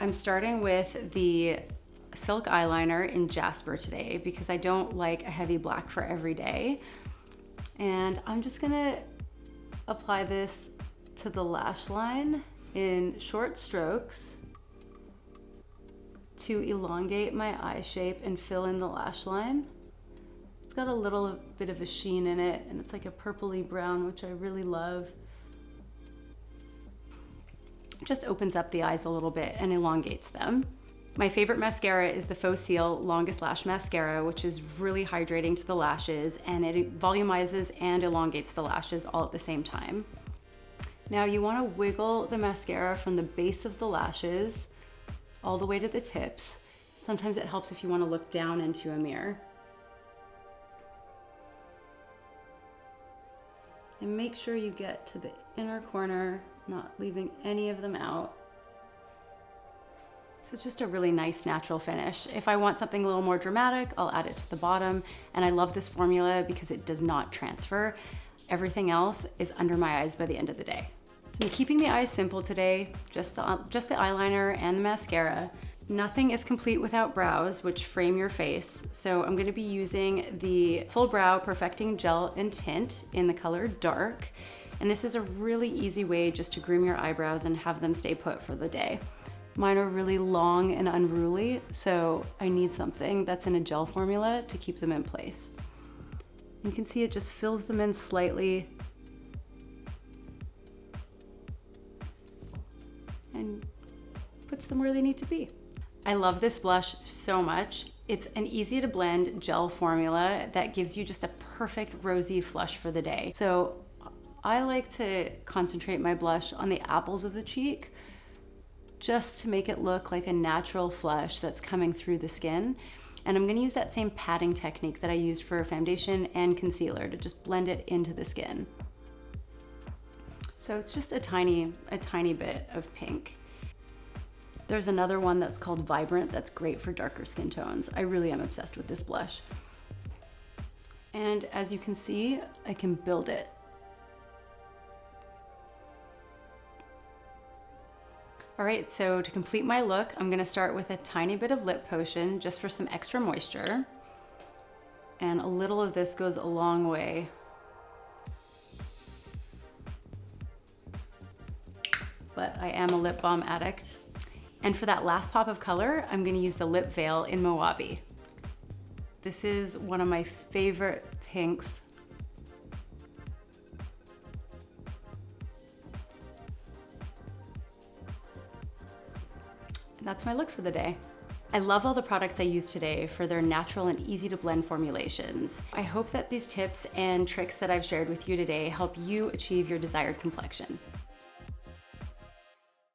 I'm starting with the Silk eyeliner in Jasper today because I don't like a heavy black for every day. And I'm just gonna apply this to the lash line in short strokes to elongate my eye shape and fill in the lash line. It's got a little bit of a sheen in it, and it's like a purpley brown, which I really love. It just opens up the eyes a little bit and elongates them. My favorite mascara is the Faux Cils Longest Lash Mascara, which is really hydrating to the lashes, and it volumizes and elongates the lashes all at the same time. Now you want to wiggle the mascara from the base of the lashes all the way to the tips. Sometimes it helps if you want to look down into a mirror. And make sure you get to the inner corner, not leaving any of them out. So it's just a really nice natural finish. If I want something a little more dramatic, I'll add it to the bottom. And I love this formula because it does not transfer. Everything else is under my eyes by the end of the day. So I'm keeping the eyes simple today, just the eyeliner and the mascara. Nothing is complete without brows, which frame your face. So I'm gonna be using the Full Brow Perfecting Gel and Tint in the color Dark. And this is a really easy way just to groom your eyebrows and have them stay put for the day. Mine are really long and unruly, so I need something that's in a gel formula to keep them in place. You can see it just fills them in slightly and puts them where they need to be. I love this blush so much. It's an easy to blend gel formula that gives you just a perfect rosy flush for the day. So I like to concentrate my blush on the apples of the cheek just to make it look like a natural flush that's coming through the skin. And I'm gonna use that same patting technique that I used for foundation and concealer to just blend it into the skin. So it's just a tiny bit of pink. There's another one that's called Vibrant that's great for darker skin tones. I really am obsessed with this blush. And as you can see, I can build it. All right, so to complete my look, I'm gonna start with a tiny bit of lip potion just for some extra moisture. And a little of this goes a long way. But I am a lip balm addict. And for that last pop of color, I'm gonna use the lip veil in Moabi. This is one of my favorite pinks. That's my look for the day. I love all the products I used today for their natural and easy to blend formulations. I hope that these tips and tricks that I've shared with you today help you achieve your desired complexion.